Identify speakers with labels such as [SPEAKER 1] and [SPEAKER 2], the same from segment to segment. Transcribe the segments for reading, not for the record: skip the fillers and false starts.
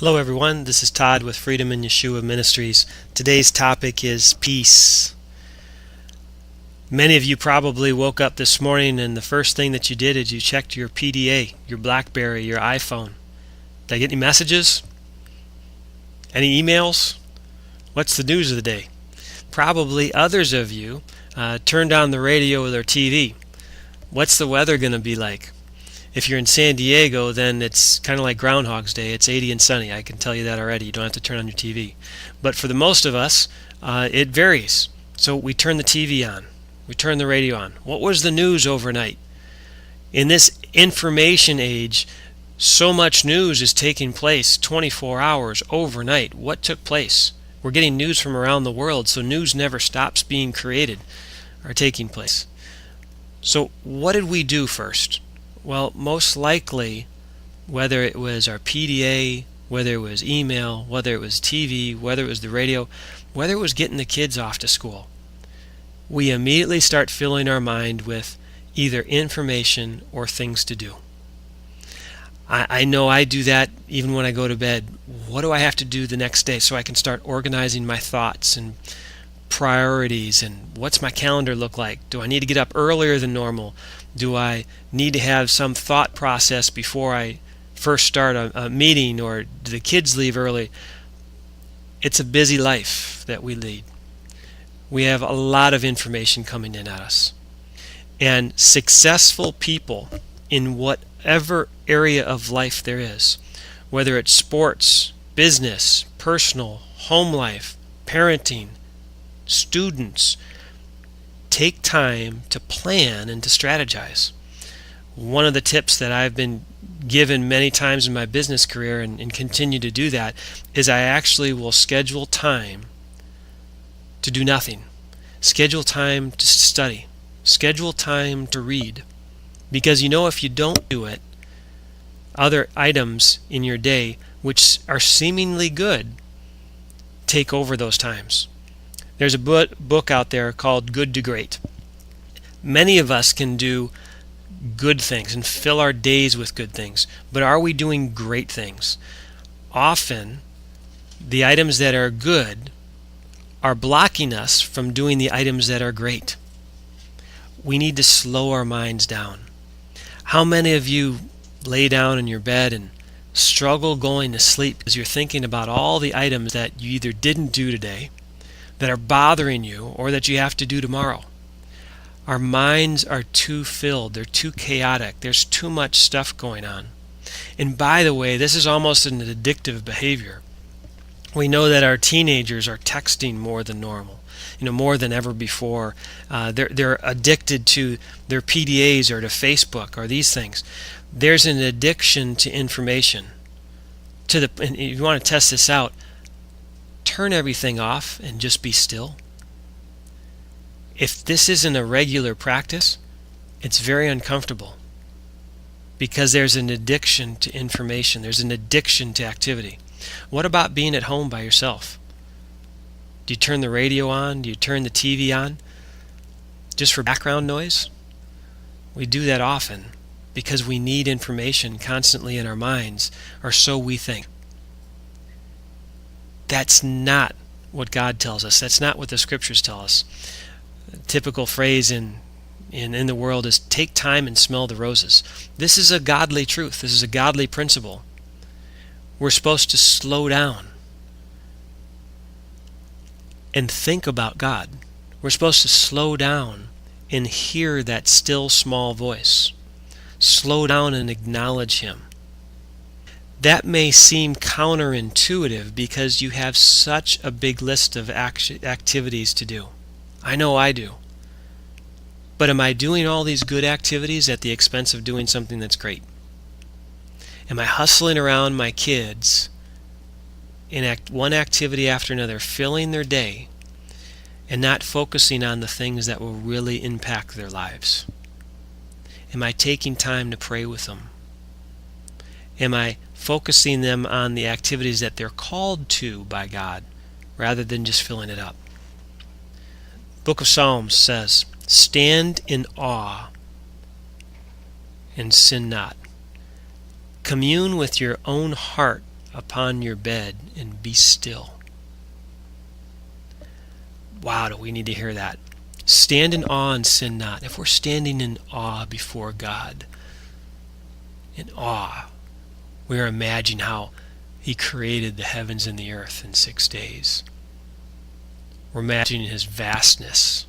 [SPEAKER 1] Hello everyone, this is Todd with Freedom in Yeshua Ministries. Today's topic is peace. Many of you probably woke up this morning and the first thing that you did is you checked your PDA, your BlackBerry, your iPhone. Did I get any messages? Any emails? What's the news of the day? Probably others of you turned on the radio or TV. What's the weather going to be like? If you're in San Diego, then it's kind of like Groundhog's Day. It's 80 and sunny. I can tell you that already. You don't have to turn on your TV. But for the most of us, it varies. So we turn the TV on. We turn the radio on. What was the news overnight? In this information age, so much news is taking place 24 hours overnight. What took place? We're getting news from around the world, so news never stops being created or taking place. So what did we do first? Well, most likely, whether it was our PDA, whether it was email, whether it was TV, whether it was the radio, whether it was getting the kids off to school, we immediately start filling our mind with either information or things to do. I know I do that even when I go to bed. What do I have to do the next day so I can start organizing my thoughts and priorities, and what's my calendar look like? Do I need to get up earlier than normal? Do I need to have some thought process before I first start a meeting, or do the kids leave early? It's a busy life that we lead. We have a lot of information coming in at us. And successful people in whatever area of life there is, whether it's sports, business, personal, home life, parenting, students, take time to plan and to strategize. One of the tips that I've been given many times in my business career and continue to do that is I actually will schedule time to do nothing. Schedule time to study. Schedule time to read. Because if you don't do it, other items in your day which are seemingly good take over those times. There's a book out there called Good to Great. Many of us can do good things and fill our days with good things, but are we doing great things? Often, the items that are good are blocking us from doing the items that are great. We need to slow our minds down. How many of you lay down in your bed and struggle going to sleep because you're thinking about all the items that you either didn't do today, that are bothering you, or that you have to do tomorrow? Our minds are too filled. They're too chaotic. There's too much stuff going on. And by the way, this is almost an addictive behavior. We know that our teenagers are texting more than normal, more than ever before. They're addicted to their PDAs or to Facebook or these things. There's an addiction to information. And if you want to test this out, turn everything off and just be still. If this isn't a regular practice, it's very uncomfortable because there's an addiction to information. There's an addiction to activity. What about being at home by yourself? Do you turn the radio on? Do you turn the TV on just for background noise? We do that often because we need information constantly in our minds, or so we think. That's not what God tells us. That's not what the scriptures tell us. A typical phrase in the world is take time and smell the roses. This is a godly truth. This is a godly principle. We're supposed to slow down and think about God. We're supposed to slow down and hear that still small voice. Slow down and acknowledge Him. That may seem counterintuitive because you have such a big list of activities to do. I know I do. But am I doing all these good activities at the expense of doing something that's great? Am I hustling around my kids in one activity after another, filling their day, and not focusing on the things that will really impact their lives? Am I taking time to pray with them? Am I focusing them on the activities that they're called to by God rather than just filling it up? Book of Psalms says, "Stand in awe and sin not." Commune with your own heart upon your bed and be still. Wow, do we need to hear that? Stand in awe and sin not. If we're standing in awe before God, in awe, we are imagining how He created the heavens and the earth in 6 days. We're imagining His vastness,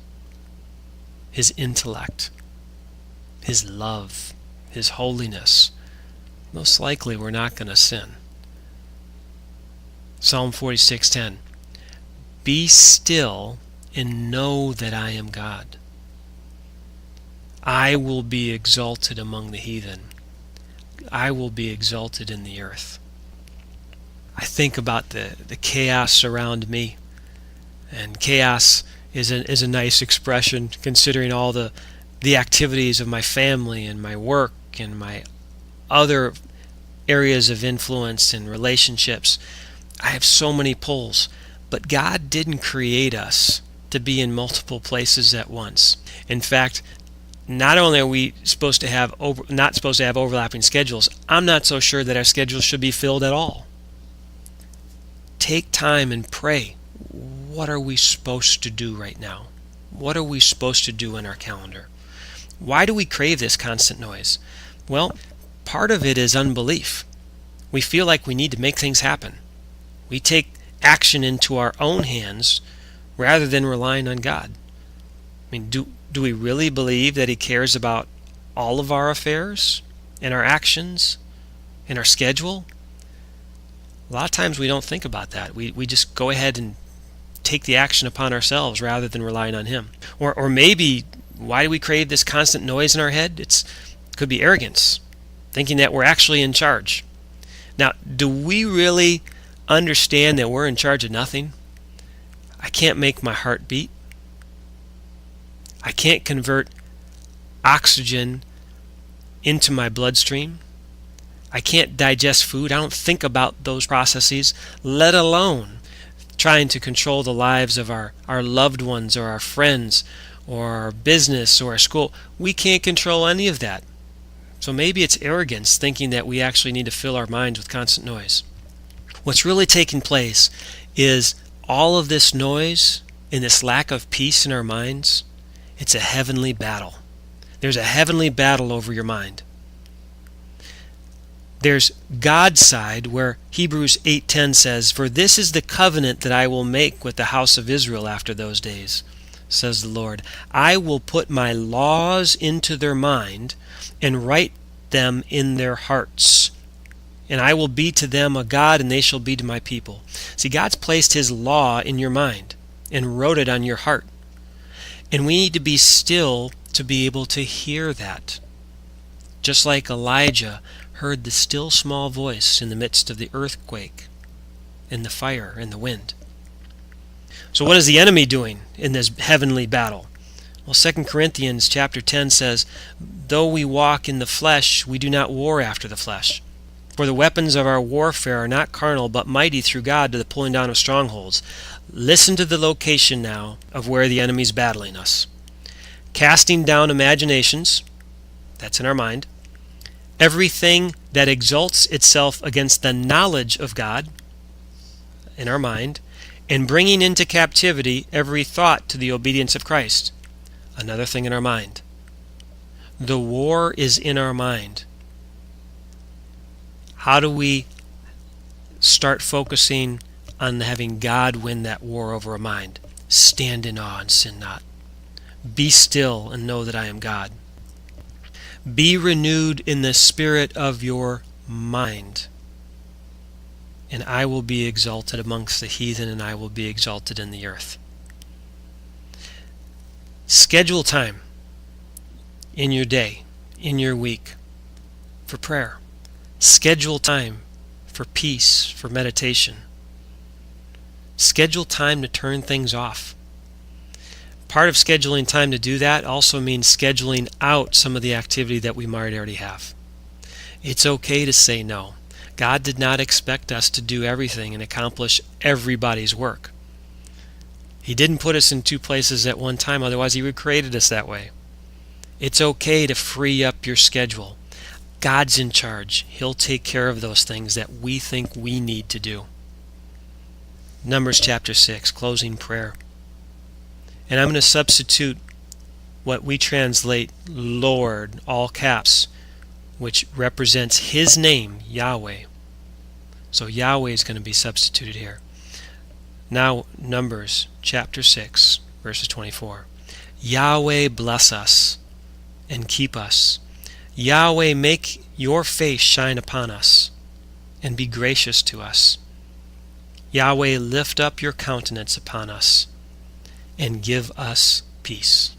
[SPEAKER 1] His intellect, His love, His holiness. Most likely we're not going to sin. Psalm 46:10. Be still and know that I am God. I will be exalted among the heathen. I will be exalted in the earth. I think about the chaos around me. And chaos is a nice expression considering all the activities of my family and my work and my other areas of influence and relationships. I have so many pulls. But God didn't create us to be in multiple places at once. In fact, not only are we not supposed to have overlapping schedules, I'm not so sure that our schedules should be filled at all. Take time and pray. What are we supposed to do right now? What are we supposed to do in our calendar? Why do we crave this constant noise? Well, part of it is unbelief. We feel like we need to make things happen. We take action into our own hands rather than relying on God. I mean, do we really believe that He cares about all of our affairs and our actions and our schedule? A lot of times we don't think about that. We just go ahead and take the action upon ourselves rather than relying on Him. Or maybe, why do we crave this constant noise in our head? It could be arrogance, thinking that we're actually in charge. Now, do we really understand that we're in charge of nothing? I can't make my heart beat. I can't convert oxygen into my bloodstream. I can't digest food. I don't think about those processes, let alone trying to control the lives of our loved ones or our friends or our business or our school. We can't control any of that. So maybe it's arrogance, thinking that we actually need to fill our minds with constant noise. What's really taking place is all of this noise and this lack of peace in our minds. It's a heavenly battle. There's a heavenly battle over your mind. There's God's side, where Hebrews 8:10 says, "For this is the covenant that I will make with the house of Israel after those days, says the Lord. I will put my laws into their mind and write them in their hearts. And I will be to them a God, and they shall be to my people." See, God's placed His law in your mind and wrote it on your heart. And we need to be still to be able to hear that. Just like Elijah heard the still small voice in the midst of the earthquake and the fire and the wind. So what is the enemy doing in this heavenly battle? Well, 2 Corinthians chapter 10 says, "Though we walk in the flesh, we do not war after the flesh. For the weapons of our warfare are not carnal, but mighty through God to the pulling down of strongholds." Listen to the location now of where the enemy's battling us. "Casting down imaginations," that's in our mind, "everything that exalts itself against the knowledge of God," in our mind, "and bringing into captivity every thought to the obedience of Christ," another thing in our mind. The war is in our mind. How do we start focusing on having God win that war over a mind? Stand in awe and sin not. Be still and know that I am God. Be renewed in the spirit of your mind, and I will be exalted amongst the heathen, and I will be exalted in the earth. Schedule time in your day, in your week, for prayer. Schedule time for peace, for meditation. Schedule time to turn things off. Part of scheduling time to do that also means scheduling out some of the activity that we might already have. It's okay to say no. God did not expect us to do everything and accomplish everybody's work. He didn't put us in two places at one time, otherwise He would have created us that way. It's okay to free up your schedule. God's in charge. He'll take care of those things that we think we need to do. Numbers chapter 6, closing prayer. And I'm going to substitute what we translate Lord, all caps, which represents His name, Yahweh. So Yahweh is going to be substituted here. Now, Numbers chapter 6, verses 24. Yahweh bless us and keep us. Yahweh make your face shine upon us and be gracious to us. Yahweh lift up your countenance upon us and give us peace.